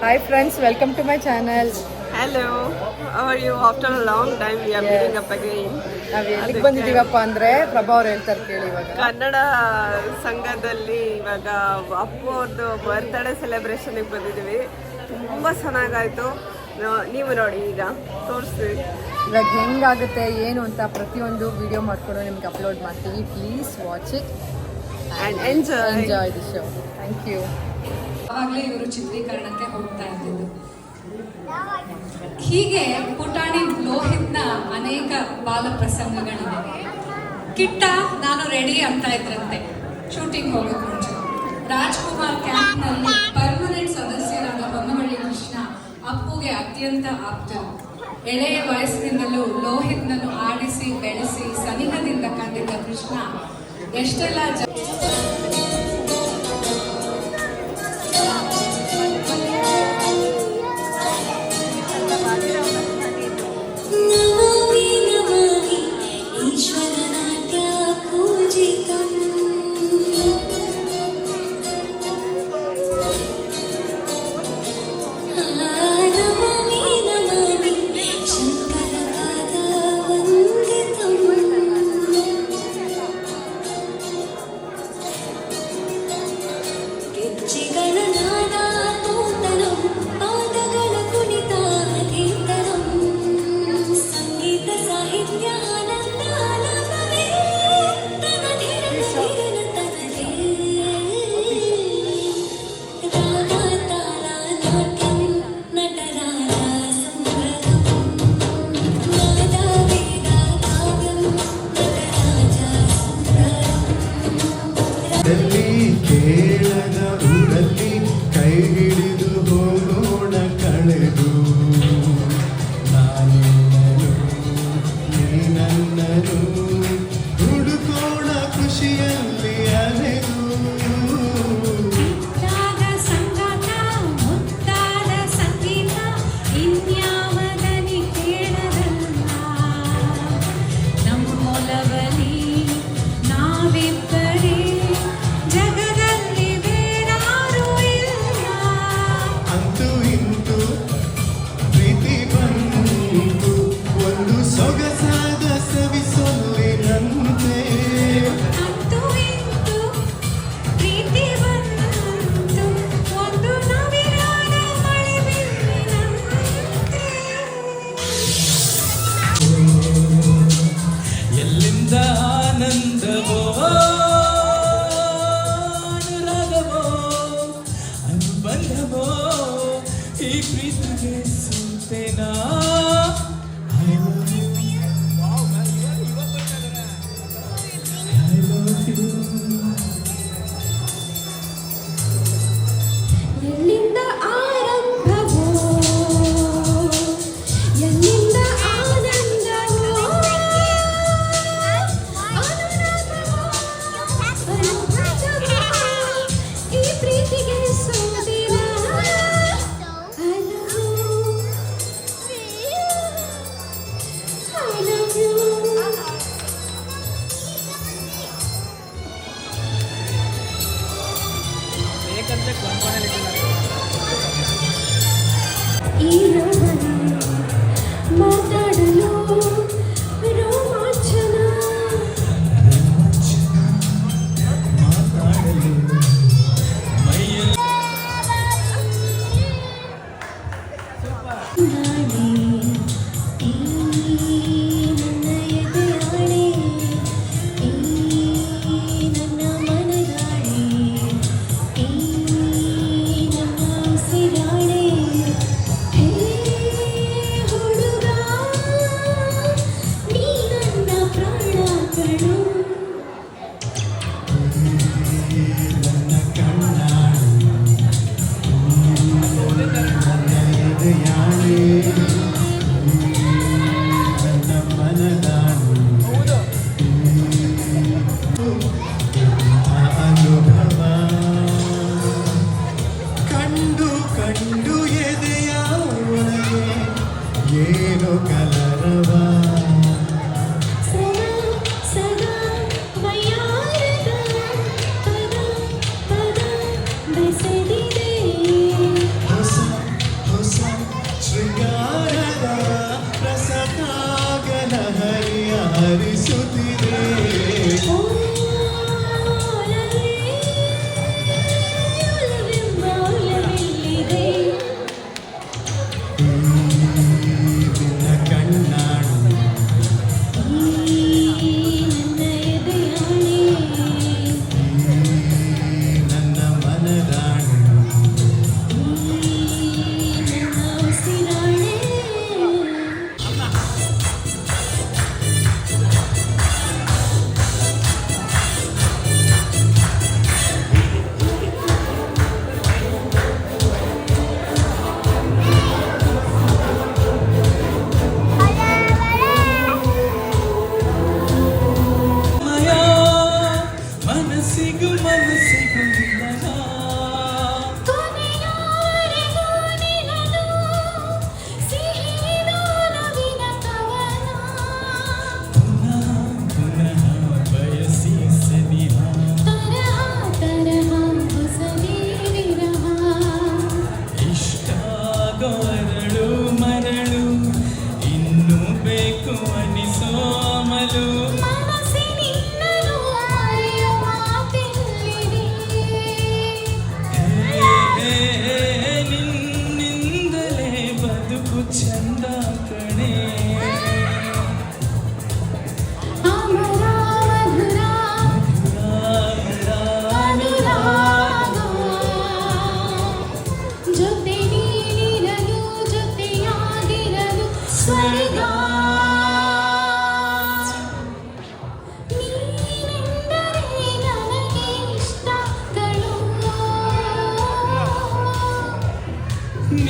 Hi friends, welcome to my channel. Hello, how are you? After a long time we are meeting up again. ನಾವು ಎಲ್ಲಿಗೆ ಬಂದಿದ್ದೀವಪ್ಪ ಅಂದರೆ ಪ್ರಭಾ ಅವ್ರು ಹೇಳ್ತಾರೆ ಕೇಳಿ. ಇವಾಗ ಕನ್ನಡ ಸಂಘದಲ್ಲಿ ಇವಾಗ ಅಪ್ಪು ಅವ್ರದ್ದು ಬರ್ತ್ಡೇ ಸೆಲೆಬ್ರೇಷನ್ಗೆ ಬಂದಿದ್ದೀವಿ. ತುಂಬ ಚೆನ್ನಾಗಾಯಿತು. ನೀವು ನೋಡಿ ಈಗ ತೋರಿಸ್ತೀವಿ ಇವಾಗ ಹೆಂಗಾಗುತ್ತೆ ಏನು ಅಂತ ಪ್ರತಿಯೊಂದು ವಿಡಿಯೋ ಮಾಡಿಕೊಂಡು ನಿಮ್ಗೆ ಅಪ್ಲೋಡ್ ಮಾಡ್ತೀವಿ. Please watch it and enjoy the show. Thank you. ಆವಾಗಲೇ ಇವರು ಚಿತ್ರೀಕರಣಕ್ಕೆ ಹೋಗ್ತಾ ಇದ್ದಿದ್ದು. ಹೀಗೆ ಪುಟಾಣಿ ಲೋಹಿತ್ನ ಅನೇಕ ಬಾಲ ಪ್ರಸಂಗಗಳಿವೆ. ಕಿಟ್ಟ ನಾನು ರೆಡಿ ಅಂತ ಇದ್ರಂತೆ ಶೂಟಿಂಗ್ ಹೋಗೋದು ಮುಂಚೆ. ರಾಜ್ಕುಮಾರ್ ಕ್ಯಾಂಪ್ನಲ್ಲಿ ಪರ್ಮನೆಂಟ್ ಸದಸ್ಯರಾದ ಹೊನ್ನವಳ್ಳಿ ಕೃಷ್ಣ ಅಪ್ಪುಗೆ ಅತ್ಯಂತ ಆಪ್ತರು. ಎಳೆಯ ವಯಸ್ಸಿನಿಂದಲೂ ಲೋಹಿತ್ನನ್ನು ಆಡಿಸಿ ಬೆಳೆಸಿ ಸನಿಹದಿಂದ ಕಂಡಿದ್ದ ಕೃಷ್ಣ ಎಷ್ಟೆಲ್ಲ ಕೇಳದ ಊರಲ್ಲಿ ಕೈ ಹಿಡಿದು ಹೋಗೋಣ ಕಳೆದು ನಾನಿನ್ನನು ನೀನನ್ನನು ಹುಡುಕೋಣ ಖುಷಿಯಲ್ಲಿ ಅಲೆದು ಆನಂದವೋ ಅನುರಾಗವೋ ಅನುಬಂಧವೋ ಈ ಪ್ರೀತಿಗೆ ಸುಂತೆನಾ I love you. ಎಲ್ಲಿಂದ ಆರಂಭವೋ ಎಲ್ಲಿಂದ ಆನಂದವೋ ಈ ಪ್ರೀತಿಗೆ ಸೋದಿನ I love you. ಈ ಮಾತಾಡಲು ರೋಮಾಂಚನ ಮಾತಾಡಲು ಮೈಯಲ್ಲಿ ಏನೋ ಕಲರವ ಸದಾ ವಯ್ಯಾರದ ಪದ ಬೆಸೆದಿದೆ ಹೊಸ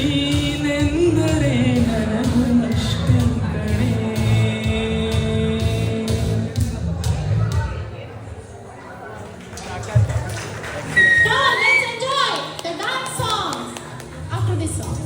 ನೀನೆಂದರೆ ನನಗೂ ಅಷ್ಟೇ ಕಣೆ. Now let's enjoy the dance songs after this song.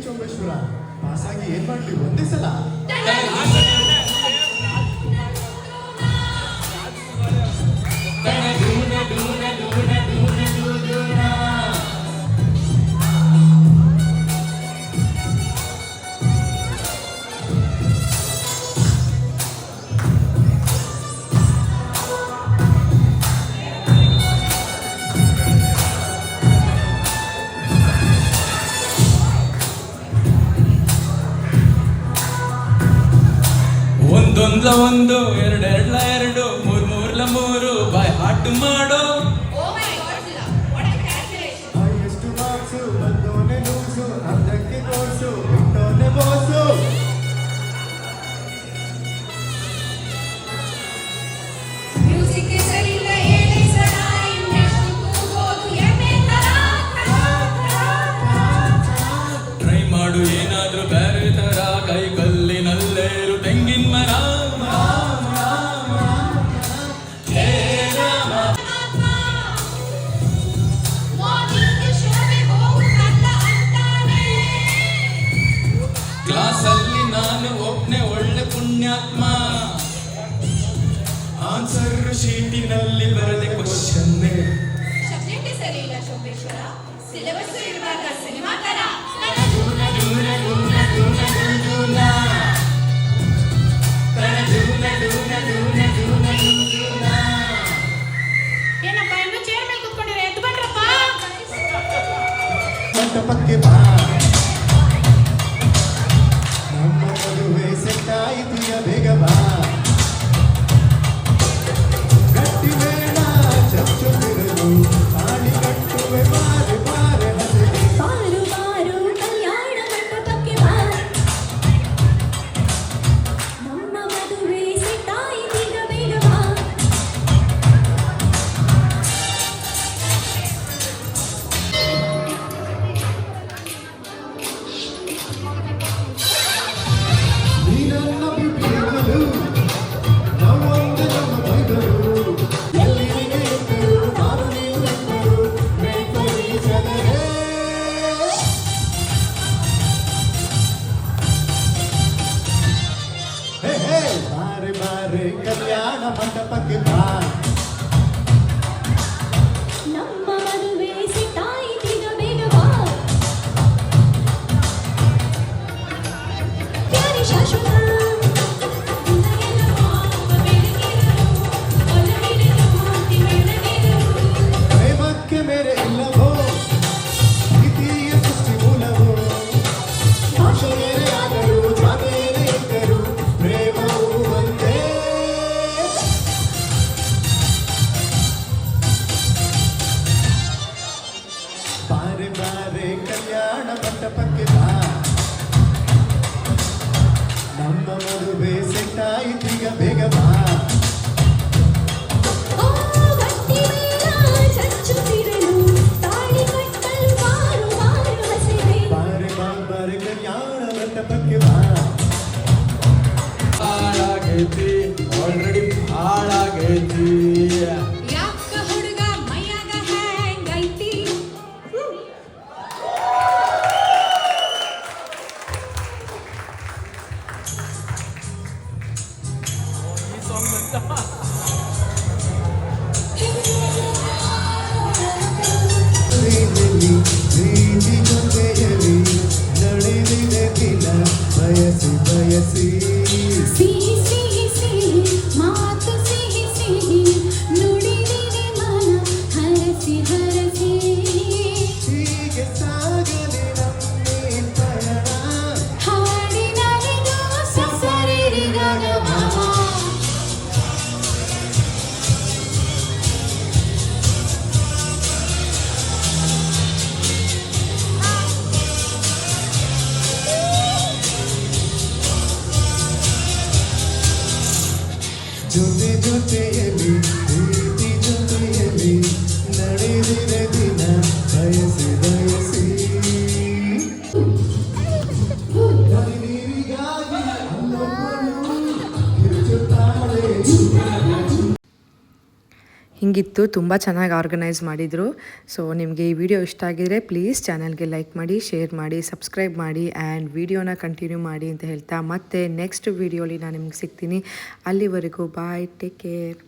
Someshwara ಪಾಸಾಗಿ ಏನ್ ಮಾಡ್ಲಿ ಒಂದೇ ಸಲ. ಒಂದೊಂದ್ಲ ಒಂದು ಎರಡೆರಡ್ಲ ಎರಡು ಮೂರ್ಲ ಮೂರು ಬಾಯ್ ಹಾಟ್ ಮಾಡೋ. ಎಷ್ಟು ಮಾರ್ಕ್ಸು ಬಂದೋನೆ ಲೂಸು ಅರ್ಧಕ್ಕೆ ಕೋರ್ಸು ಬಿಟ್ಟೋನೆ ಬೋಸು. ಮ್ಯೂಸಿಕ್ ಸರಿ ಇಲ್ಲ ಹೇಳಿ ಸರ ಇನ್ನೆಷ್ಟು ಕೂಗೋದು ಎಮ್ಮೆ ತರ. ಟ್ರೈ ಮಾಡು ಏನಾದ್ರೂ ಬೇರೆ ತರ ಕೈ ಕಲ್ಲಿನಲ್ಲೇರು ತೆಂಗಿನ ಮರ. ಕ್ಲಾಸಲ್ಲಿ ನಾನು ಒಬ್ನೇ ಒಳ್ಳೆ ಪುಣ್ಯಾತ್ಮ. ಆನ್ಸರ್ ಶೀಟಿನಲ್ಲಿ ಬರದೆ ಕ್ವಶನ್ನೇ. ಸಬ್ಜೆಕ್ಟ್ ಸರಿ ಇಲ್ಲ ಶೋಭೇಶ್ವರ, ಸಿಲೆಬಸ್ ಇರುವಾಗ ಸಿನಿಮಾ ತರ. ಏನಪ್ಪ ಇನ್ನು ಚೇರ್ ಮೇಲೆ ಕುತ್ಕೊಂಡಿರ, ಎದ್ದು ಬನ್ರಪ್ಪ. ಮಂಟಪಕ್ಕೆ ಬಾ, ನಮ್ಮ ಮದುವೆ ಸೆಟ್ ಆಯ್ತೀಯ ಬೇಗ ಬಾ. ಗಟ್ಟಿ ಬೇಡ ಚಚ್ಚುತ್ತಿರಲು ತಾಳಿ ಕಟ್ಟುವೆ ಬಾರೆ ಬಾರೆ ಹಸಿರು. ಬಾರು ಬಾರು ಕಲ್ಯಾಣ ಮಂಟಪಕ್ಕೆ ಬಾ, ನಮ್ಮ ಮದುವೆ ಸಿಟ್ಟಾಯಿತೀಗ ಬೇಗ ಬಾ. ನೀ ನನ್ನ ಬಿಟ್ಟಿರಲು ನಾವೊಂದು ನಮ್ಮ ಬೈದರು. ಎಲ್ಲಿಗೆ ಇದ್ದರು ನಾನು ನೀನು ಇದ್ದರು ಬೇಕರಿಸಲೇ. ಹೇ ಹೇ ಬಾರೆ ಬಾರೆ ಕಲ್ಯಾಣ ಮಂಟಪಕ್ಕೆ ಬಾ. ನಮ್ಮ ಮದುವೆ ಸಿಟ್ಟಾಯಿತೀಗ ಬೇಗ ಬಾ. ಪ್ಯಾರಿ ಶಾಶ್ವತ ಪ್ರೇಮಕ್ಕೆ ಮೇರೆ ಇಲ್ಲವೋ ಪ್ರೀತಿಯ ಸೃಷ್ಟಿ ಮೂಲವೋ. ಭಾಷೆ ಬೇರೆ ಆದರೂ ಜಾಬೇರೆ ಇದ್ದರು ಪ್ರೇಮವು ಒಂದೇ. ಬಾರೆ ಬಾರೆ ಕಲ್ಯಾಣ ಮಂಟಪಕ್ಕೆ ಬಾ, ನಮ್ಮ ಮದುವೆ ಸೆಟ್ ಆಯ್ತೀಗ ಬೇಗ ಬಾ. ಓ ಗಟ್ಟಿ ಮೇಳ ಚಚ್ಚುತ್ತಿರಲು ತಾಳಿ ಹಿಂಗಿತ್ತು, ತುಂಬ ಚೆನ್ನಾಗಿ ಆರ್ಗನೈಸ್ ಮಾಡಿದರು. ಸೊ ನಿಮಗೆ ಈ ವಿಡಿಯೋ ಇಷ್ಟ ಆಗಿದರೆ ಪ್ಲೀಸ್ ಚಾನಲ್ಗೆ ಲೈಕ್ ಮಾಡಿ, ಶೇರ್ ಮಾಡಿ, ಸಬ್ಸ್ಕ್ರೈಬ್ ಮಾಡಿ ಆ್ಯಂಡ್ ವಿಡಿಯೋನ ಕಂಟಿನ್ಯೂ ಮಾಡಿ ಅಂತ ಹೇಳ್ತಾ ಮತ್ತೆ ನೆಕ್ಸ್ಟ್ ವಿಡಿಯೋಲಿ ನಾನು ನಿಮ್ಗೆ ಸಿಗ್ತೀನಿ. ಅಲ್ಲಿವರೆಗೂ ಬಾಯ್, ಟೇಕ್ ಕೇರ್.